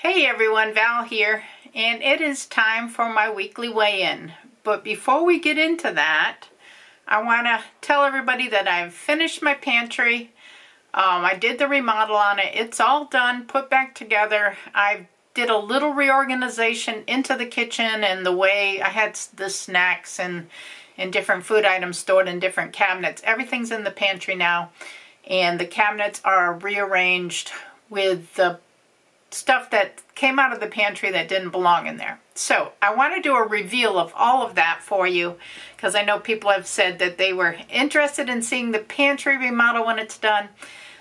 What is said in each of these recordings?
Hey everyone, Val here, and it is time for my weekly weigh-in. But before we get into that, I want to tell everybody that I've finished my pantry. I did the remodel on it. It's all done, put back together. I did a little reorganization into the kitchen and the way I had the snacks and different food items stored in different cabinets. Everything's in the pantry now, and the cabinets are rearranged with the stuff that came out of the pantry that didn't belong in there. So I want to do a reveal of all of that for you, because I know people have said that they were interested in seeing the pantry remodel when it's done.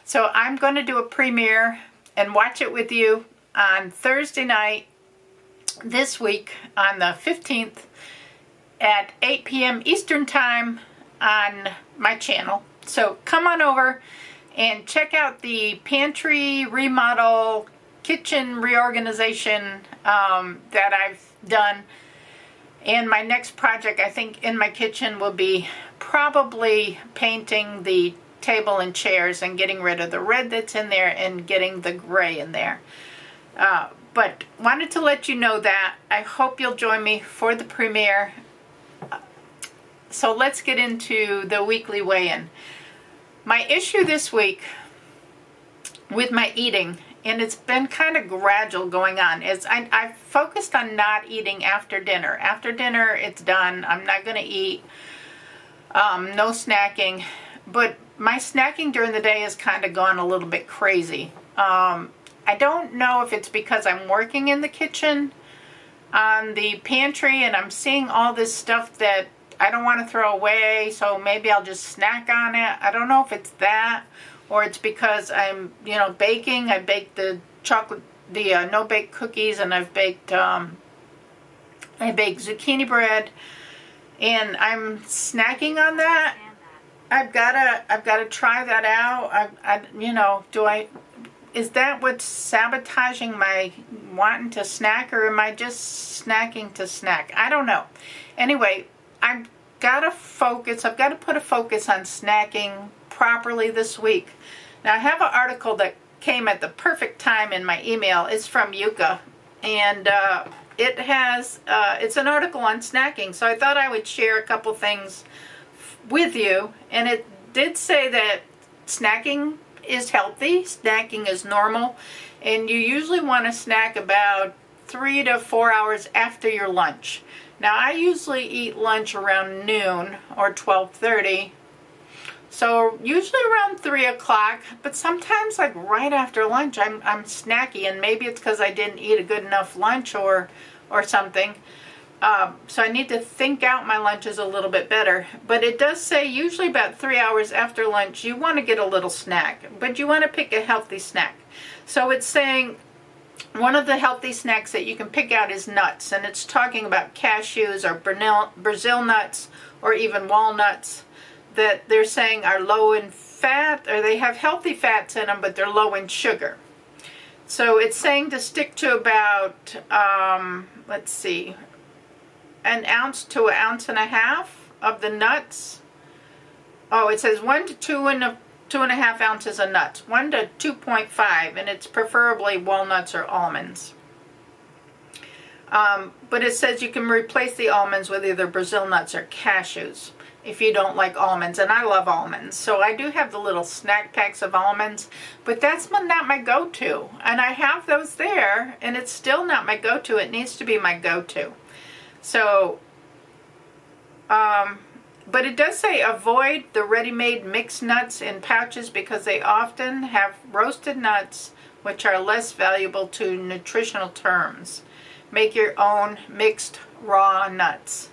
So I'm going to do a premiere and watch it with you on Thursday night this week on the 15th at 8 p.m. Eastern Time on my channel. So come on over and check out the pantry remodel, kitchen reorganization that I've done. And my next project, I think, in my kitchen will be probably painting the table and chairs and getting rid of the red that's in there and getting the gray in there. But wanted to let you know that. I hope you'll join me for the premiere. So let's get into the weekly weigh-in. My issue this week with my eating, and it's been kind of gradual going on, is I've focused on not eating after dinner. After dinner, it's done. I'm not going to eat. No snacking. But my snacking during the day has kind of gone a little bit crazy. I don't know if it's because I'm working in the kitchen on the pantry and I'm seeing all this stuff that I don't want to throw away, so maybe I'll just snack on it. I don't know if it's that, or it's because I'm, baking. I baked the chocolate, the no-bake cookies, and I baked zucchini bread, and I'm snacking on that. I've gotta try that out. Is that what's sabotaging my wanting to snack, or am I just snacking to snack? I don't know. Anyway, I've got to focus. I've got to put a focus on snacking properly this week. Now, I have an article that came at the perfect time in my email. It's from Yuka, and it's an article on snacking. So I thought I would share a couple things with you. And it did say that snacking is healthy, snacking is normal, and you usually want to snack about 3 to 4 hours after your lunch. Now, I usually eat lunch around noon or 12:30, so usually around 3 o'clock, but sometimes like right after lunch I'm snacky, and maybe it's because I didn't eat a good enough lunch or something. So I need to think out my lunches a little bit better. But it does say usually about 3 hours after lunch you want to get a little snack, but you want to pick a healthy snack. So it's saying one of the healthy snacks that you can pick out is nuts, and it's talking about cashews or Brazil nuts or even walnuts that they're saying are low in fat, or they have healthy fats in them, but they're low in sugar. So it's saying to stick to about, let's see, an ounce to an ounce and a half of the nuts. Oh, it says 1 to 2.5 ounces of nuts, 1 to 2.5, and it's preferably walnuts or almonds. But it says you can replace the almonds with either Brazil nuts or cashews if you don't like almonds, and I love almonds. So I do have the little snack packs of almonds, but that's not my go-to. And I have those there, and it's still not my go-to. It needs to be my go-to. So, but it does say avoid the ready-made mixed nuts in pouches because they often have roasted nuts which are less valuable to nutritional terms. Make your own mixed raw nuts.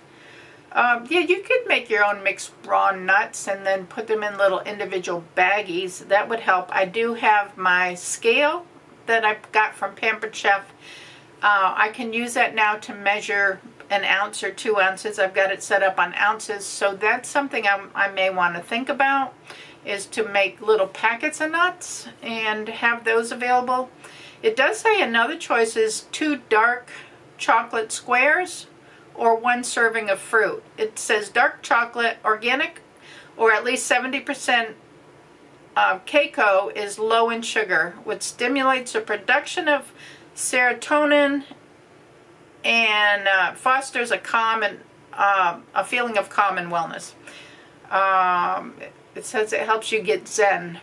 Yeah, you could make your own mixed raw nuts and then put them in little individual baggies. That would help. I do have my scale that I got from Pampered Chef. I can use that now to measure an ounce or 2 ounces. I've got it set up on ounces, so that's something I may want to think about, is to make little packets of nuts and have those available. It does say another choice is 2 dark chocolate squares or 1 serving of fruit. It says dark chocolate, organic, or at least 70% cacao is low in sugar, which stimulates the production of serotonin and fosters a calm and a feeling of calm and wellness. It says it helps you get zen.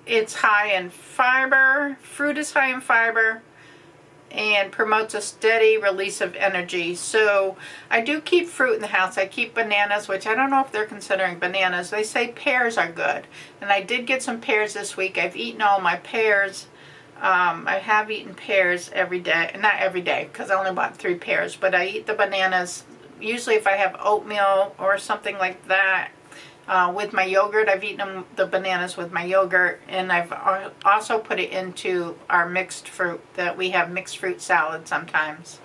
It's high in fiber. Fruit is high in fiber and promotes a steady release of energy. So I do keep fruit in the house. I keep bananas, which I don't know if they're considering bananas. They say pears are good. And I did get some pears this week. I've eaten all my pears. I have eaten pears every day. Not every day, because I only bought 3 pears. But I eat the bananas. Usually if I have oatmeal or something like that, with my yogurt, I've eaten the bananas with my yogurt, and I've also put it into our mixed fruit, that we have mixed fruit salad sometimes.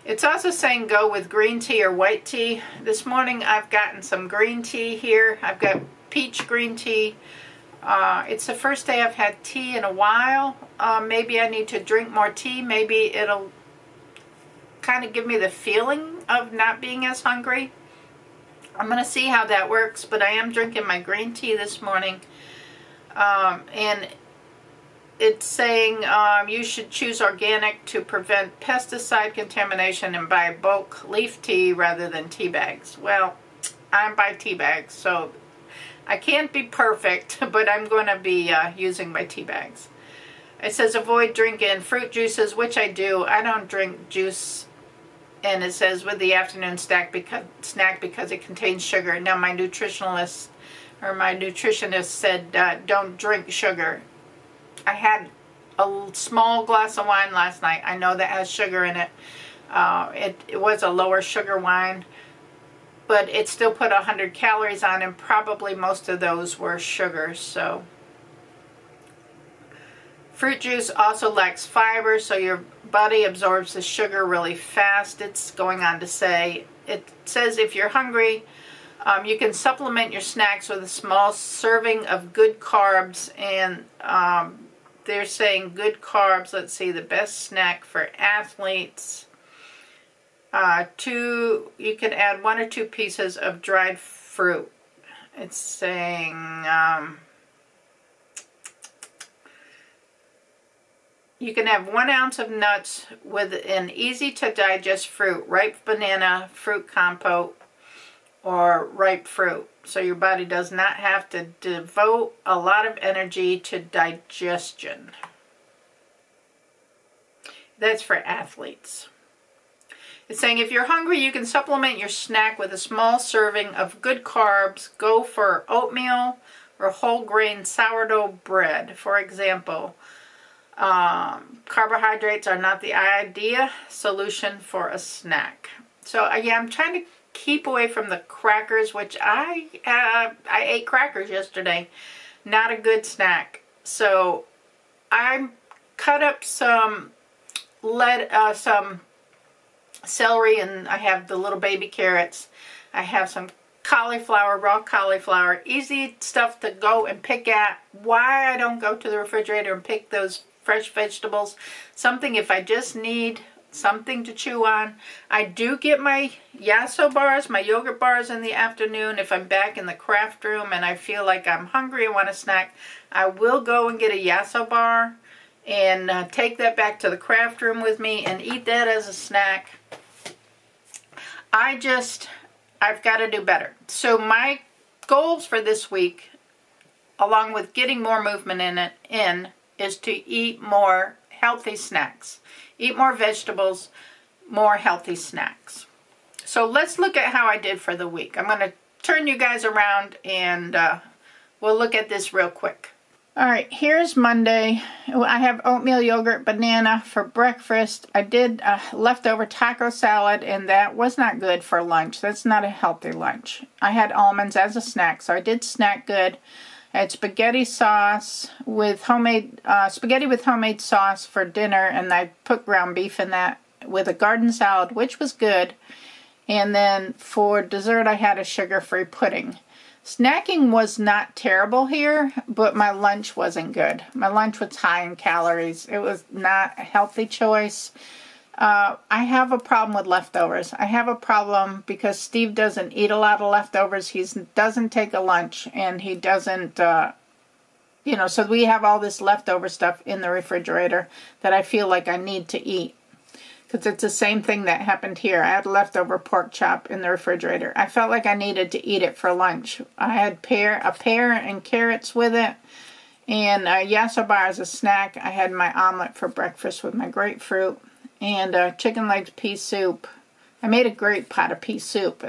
It's also saying go with green tea or white tea. This morning I've gotten some green tea here. I've got peach green tea. It's the first day I've had tea in a while. Maybe I need to drink more tea. Maybe it'll kind of give me the feeling of not being as hungry. I'm going to see how that works, but I am drinking my green tea this morning. And it's saying you should choose organic to prevent pesticide contamination and buy bulk leaf tea rather than tea bags. Well, I buy tea bags, so I can't be perfect, but I'm going to be using my tea bags. It says avoid drinking fruit juices, which I do. I don't drink juice. And it says with the afternoon snack because it contains sugar. Now my nutritionist said don't drink sugar. I had a small glass of wine last night. I know that has sugar in it. It was a lower sugar wine, but it still put 100 calories on, and probably most of those were sugar. So fruit juice also lacks fiber, so your body absorbs the sugar really fast. It's going on to say, it says if you're hungry, you can supplement your snacks with a small serving of good carbs. And they're saying good carbs, let's see, the best snack for athletes. You can add 1 or 2 pieces of dried fruit. It's saying you can have 1 ounce of nuts with an easy-to-digest fruit, ripe banana, fruit compote, or ripe fruit. So your body does not have to devote a lot of energy to digestion. That's for athletes. It's saying if you're hungry, you can supplement your snack with a small serving of good carbs. Go for oatmeal or whole grain sourdough bread, for example. Carbohydrates are not the ideal solution for a snack. So yeah, I'm trying to keep away from the crackers, which I ate crackers yesterday. Not a good snack. So I cut up some celery, and I have the little baby carrots. I have some cauliflower, raw cauliflower. Easy stuff to go and pick at. Why I don't go to the refrigerator and pick those fresh vegetables. Something if I just need something to chew on. I do get my Yasso bars, my yogurt bars in the afternoon. If I'm back in the craft room and I feel like I'm hungry and want a snack, I will go and get a Yasso bar and take that back to the craft room with me and eat that as a snack. I've got to do better. So my goals for this week, along with getting more movement in, is to eat more healthy snacks. Eat more vegetables, more healthy snacks. So let's look at how I did for the week. I'm going to turn you guys around and we'll look at this real quick. Alright, here's Monday. I have oatmeal, yogurt, banana for breakfast. I did leftover taco salad, and that was not good for lunch. That's not a healthy lunch. I had almonds as a snack, so I did snack good. I had spaghetti with homemade sauce for dinner, and I put ground beef in that with a garden salad, which was good. And then for dessert, I had a sugar-free pudding. Snacking was not terrible here, but my lunch wasn't good. My lunch was high in calories. It was not a healthy choice. I have a problem with leftovers. I have a problem because Steve doesn't eat a lot of leftovers. He doesn't take a lunch, and he doesn't you know, so we have all this leftover stuff in the refrigerator that I feel like I need to eat. Because it's the same thing that happened here. I had leftover pork chop in the refrigerator. I felt like I needed to eat it for lunch. I had a pear and carrots with it. And yasso bar as a snack. I had my omelet for breakfast with my grapefruit. And chicken legs pea soup. I made a great pot of pea soup.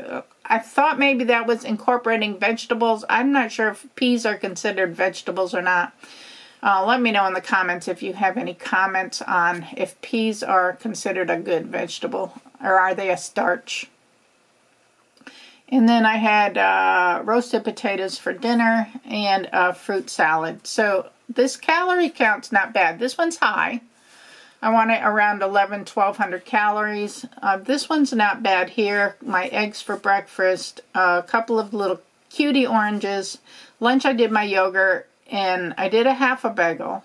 I thought maybe that was incorporating vegetables. I'm not sure if peas are considered vegetables or not. Let me know in the comments if you have any comments on if peas are considered a good vegetable, or are they a starch. And then I had roasted potatoes for dinner and a fruit salad. So this calorie count's not bad. This one's high. I want it around 1,100 calories. This one's not bad here. My eggs for breakfast, a couple of little cutie oranges. Lunch I did my yogurt, and I did a half a bagel.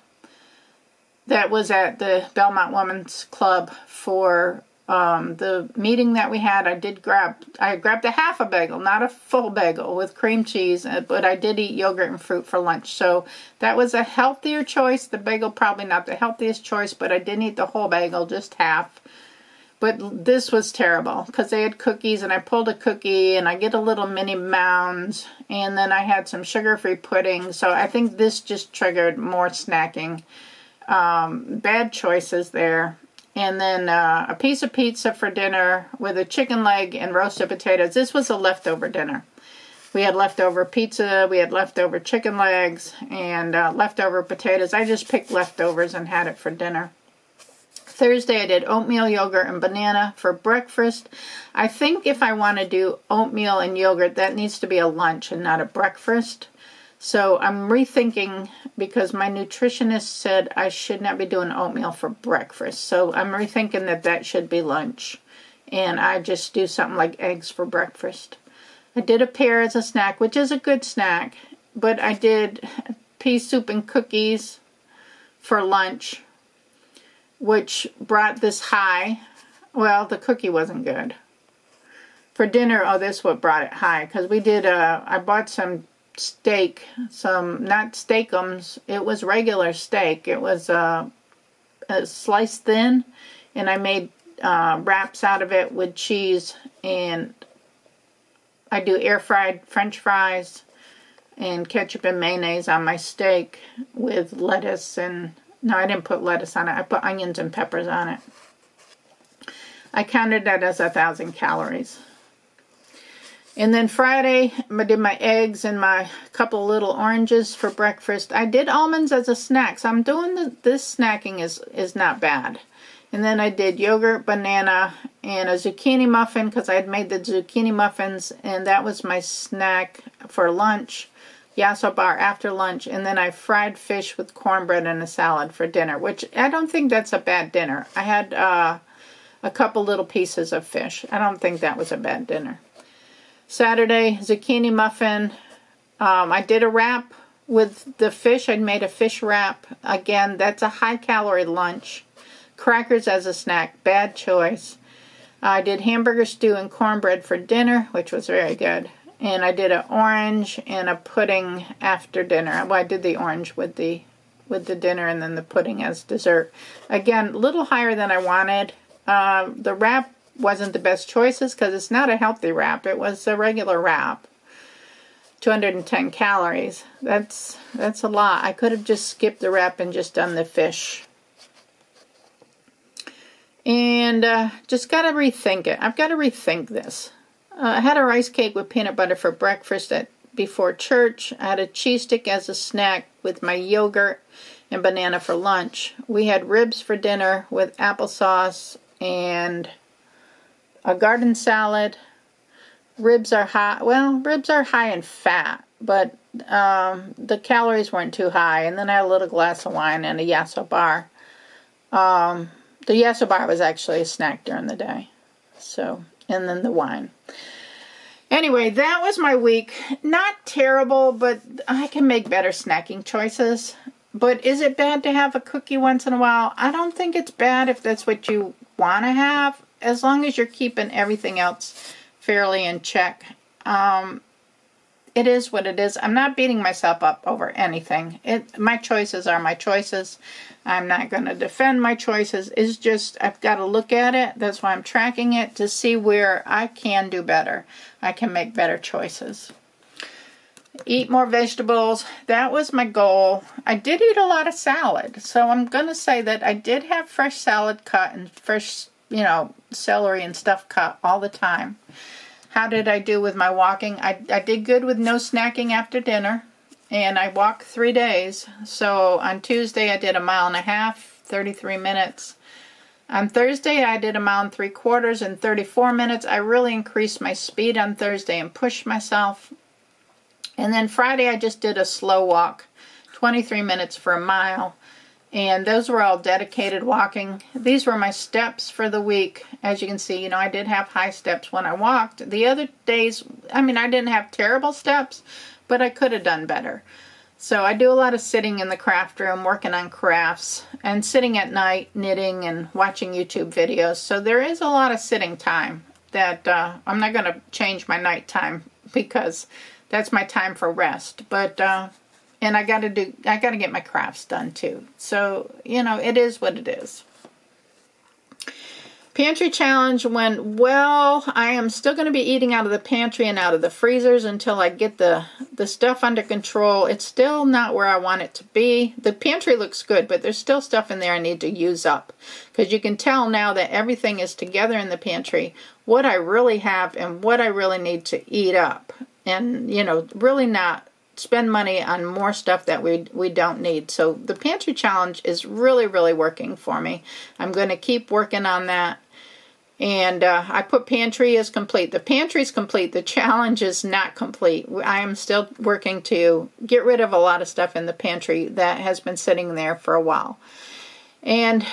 That was at the Belmont Women's Club for the meeting that we had. I grabbed a half a bagel, not a full bagel with cream cheese, but I did eat yogurt and fruit for lunch. So that was a healthier choice. The bagel probably not the healthiest choice, but I didn't eat the whole bagel, just half. But this was terrible because they had cookies, and I pulled a cookie, and I get a little mini mounds, and then I had some sugar-free pudding. So I think this just triggered more snacking. Bad choices there. And then a piece of pizza for dinner with a chicken leg and roasted potatoes. This was a leftover dinner. We had leftover pizza, we had leftover chicken legs, and leftover potatoes. I just picked leftovers and had it for dinner. Thursday I did oatmeal, yogurt, and banana for breakfast. I think if I want to do oatmeal and yogurt, that needs to be a lunch and not a breakfast. So I'm rethinking, because my nutritionist said I should not be doing oatmeal for breakfast. So I'm rethinking that should be lunch. And I just do something like eggs for breakfast. I did a pear as a snack, which is a good snack. But I did pea soup and cookies for lunch, which brought this high. Well, the cookie wasn't good. For dinner, this what brought it high. Because we did, I bought some steak, not steakums, it was regular steak. It was sliced thin, and I made wraps out of it with cheese, and I do air fried French fries and ketchup and mayonnaise on my steak with lettuce, and no, I didn't put lettuce on it, I put onions and peppers on it. I counted that as 1,000 calories. And then Friday, I did my eggs and my couple little oranges for breakfast. I did almonds as a snack, so I'm doing this snacking is not bad. And then I did yogurt, banana, and a zucchini muffin, because I had made the zucchini muffins, and that was my snack for lunch. Yasso bar after lunch, and then I fried fish with cornbread and a salad for dinner, which I don't think that's a bad dinner. I had a couple little pieces of fish. I don't think that was a bad dinner. Saturday, zucchini muffin. I did a wrap with the fish. I made a fish wrap. Again, that's a high-calorie lunch. Crackers as a snack. Bad choice. I did hamburger stew and cornbread for dinner, which was very good. And I did an orange and a pudding after dinner. Well, I did the orange with the dinner, and then the pudding as dessert. Again, a little higher than I wanted. The wrap wasn't the best choices because it's not a healthy wrap. It was a regular wrap. 210 calories. That's a lot. I could have just skipped the wrap and just done the fish. And just got to rethink it. I've got to rethink this. I had a rice cake with peanut butter for breakfast before church. I had a cheese stick as a snack with my yogurt and banana for lunch. We had ribs for dinner with applesauce and a garden salad. Ribs are high. Well, ribs are high in fat, but the calories weren't too high. And then I had a little glass of wine and a yasso bar. The yasso bar was actually a snack during the day. So, and then the wine. Anyway, that was my week. Not terrible, but I can make better snacking choices. But is it bad to have a cookie once in a while? I don't think it's bad if that's what you want to have, as long as you're keeping everything else fairly in check. it is what it is. I'm not beating myself up over anything. My choices are my choices. I'm not going to defend my choices. It's just I've got to look at it. That's why I'm tracking it, to see where I can do better. I can make better choices. Eat more vegetables. That was my goal. I did eat a lot of salad. So I'm going to say that I did have fresh salad cut and fresh, celery and stuff cut all the time. How did I do with my walking? I did good with no snacking after dinner, and I walked 3 days. So on Tuesday I did 1.5 miles, 33 minutes. On Thursday I did 1 3/4 miles in 34 minutes. I really increased my speed on Thursday and pushed myself. And then Friday I just did a slow walk, 23 minutes for 1 mile. And those were all dedicated walking. These were my steps for the week. As you can see, I did have high steps when I walked. The other days, I didn't have terrible steps, but I could have done better. So I do a lot of sitting in the craft room, working on crafts, and sitting at night, knitting and watching YouTube videos. So there is a lot of sitting time that I'm not going to change my nighttime, because that's my time for rest. But and I got to get my crafts done too. So, it is what it is. Pantry challenge went well. I am still going to be eating out of the pantry and out of the freezers until I get the stuff under control. It's still not where I want it to be. The pantry looks good, but there's still stuff in there I need to use up. Because you can tell now that everything is together in the pantry, what I really have and what I really need to eat up. And, really not spend money on more stuff that we don't need. So the pantry challenge is really, really working for me. I'm going to keep working on that. And I put pantry as complete. The pantry is complete. The challenge is not complete. I am still working to get rid of a lot of stuff in the pantry that has been sitting there for a while. And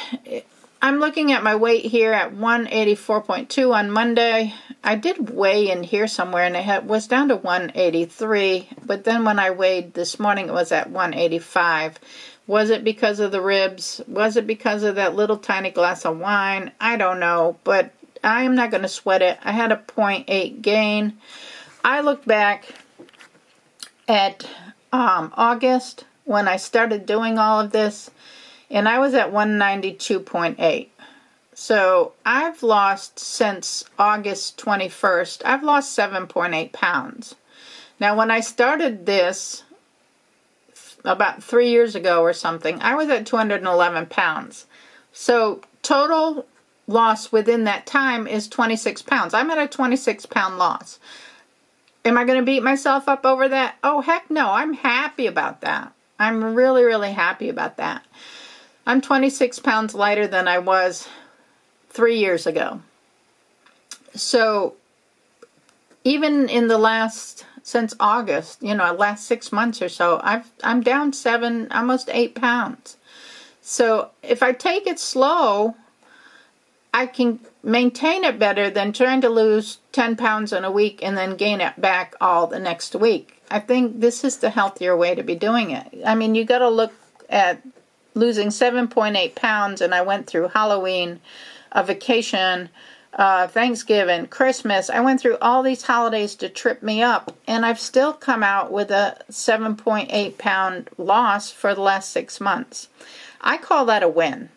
I'm looking at my weight here at 184.2 on Monday. I did weigh in here somewhere, and it was down to 183. But then when I weighed this morning, it was at 185. Was it because of the ribs? Was it because of that little tiny glass of wine? I don't know, but I am not going to sweat it. I had a 0.8 gain. I looked back at August when I started doing all of this, and I was at 192.8. So I've lost, since August 21st, I've lost 7.8 pounds. Now when I started this about 3 years ago or something, I was at 211 pounds. So total loss within that time is 26 pounds. I'm at a 26 pound loss. Am I going to beat myself up over that? Oh, heck no. I'm happy about that. I'm really, really happy about that. I'm 26 pounds lighter than I was 3 years ago. So even in the since August, last 6 months or so, I'm down 7, almost 8 pounds. So if I take it slow, I can maintain it better than trying to lose 10 pounds in a week and then gain it back all the next week. I think this is the healthier way to be doing it. You got to look at losing 7.8 pounds, and I went through Halloween, a vacation, Thanksgiving, Christmas. I went through all these holidays to trip me up, and I've still come out with a 7.8 pound loss for the last 6 months. I call that a win.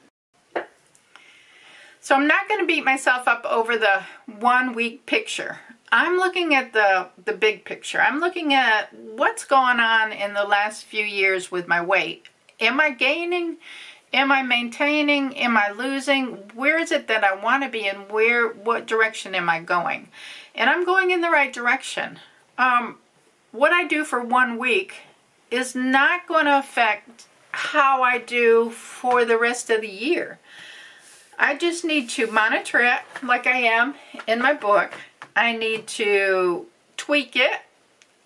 So I'm not going to beat myself up over the 1 week picture. I'm looking at the big picture. I'm looking at what's going on in the last few years with my weight. Am I gaining? Am I maintaining? Am I losing? Where is it that I want to be, and what direction am I going? And I'm going in the right direction. What I do for 1 week is not going to affect how I do for the rest of the year. I just need to monitor it like I am in my book. I need to tweak it.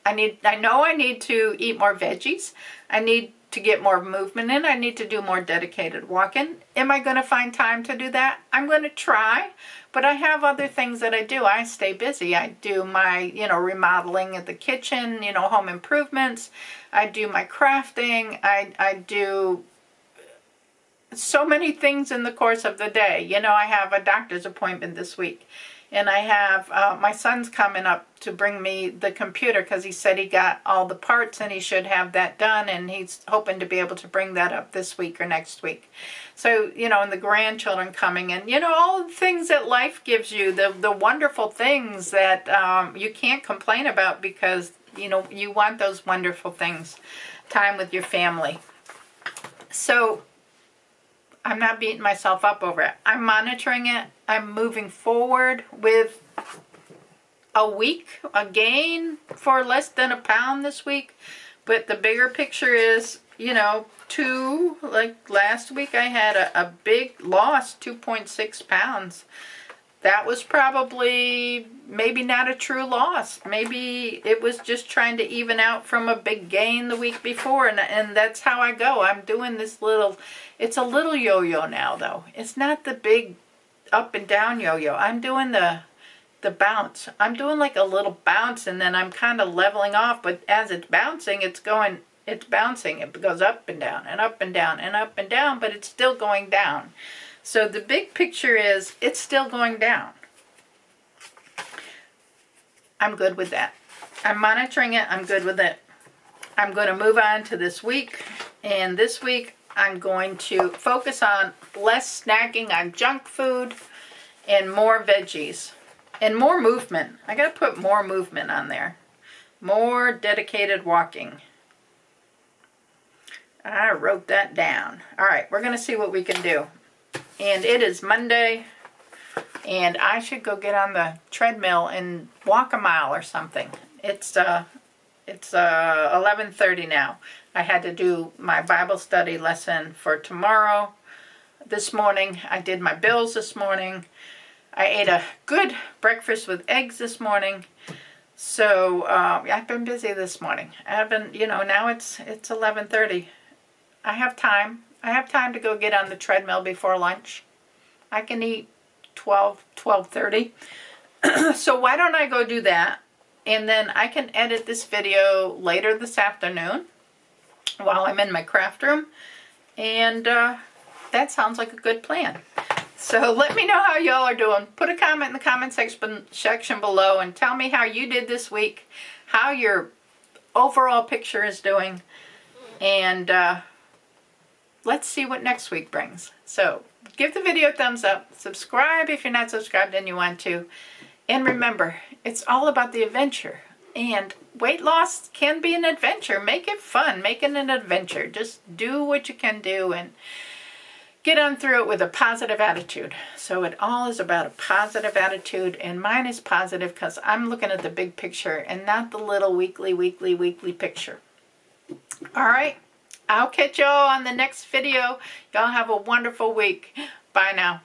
I know I need to eat more veggies. I need to get more movement in. I need to do more dedicated walking. Am I going to find time to do that? I'm going to try, but I have other things that I do. I stay busy. I do my, remodeling of the kitchen, home improvements. I do my crafting. I do so many things in the course of the day. I have a doctor's appointment this week. And I have my son's coming up to bring me the computer because he said he got all the parts and he should have that done, and he's hoping to be able to bring that up this week or next week. So, you know, and the grandchildren coming, and, you know, all the things that life gives you, the wonderful things that you can't complain about because, you know, you want those wonderful things, time with your family. So I'm not beating myself up over it. I'm monitoring it. I'm moving forward with a week, a gain for less than a pound this week. But the bigger picture is, you know, like last week I had a big loss, 2.6 pounds. That was probably maybe not a true loss. Maybe it was just trying to even out from a big gain the week before. And that's how I go. I'm doing this little, it's a little yo-yo now though. It's not the big up and down yo-yo. I'm doing the bounce. I'm doing like a little bounce, and then I'm kind of leveling off, but as it's bouncing, it's bouncing. It goes up and down and up and down and up and down, but it's still going down. So the big picture is it's still going down. I'm good with that. I'm monitoring it. I'm good with it. I'm going to move on to this week, and this week I'm going to focus on less snacking on junk food and more veggies. And more movement. I got to put more movement on there. More dedicated walking. I wrote that down. All right, we're going to see what we can do. And it is Monday, and I should go get on the treadmill and walk a mile or something. It's 11:30 now. I had to do my Bible study lesson for tomorrow. This morning, I did my bills this morning. I ate a good breakfast with eggs this morning. So I've been busy this morning. I've been, you know, now it's 11:30. I have time. I have time to go get on the treadmill before lunch. I can eat 12:30. So why don't I go do that? And then I can edit this video later this afternoon while I'm in my craft room. And that sounds like a good plan. So let me know how y'all are doing. Put a comment in the comment section below and tell me how you did this week, how your overall picture is doing, and let's see what next week brings. So give the video a thumbs up, subscribe if you're not subscribed and you want to, and remember, it's all about the adventure. And weight loss can be an adventure. Make it fun. Make it an adventure. Just do what you can do and get on through it with a positive attitude. So it all is about a positive attitude, and mine is positive because I'm looking at the big picture and not the little weekly picture. All right, I'll catch y'all on the next video. Y'all have a wonderful week. Bye now.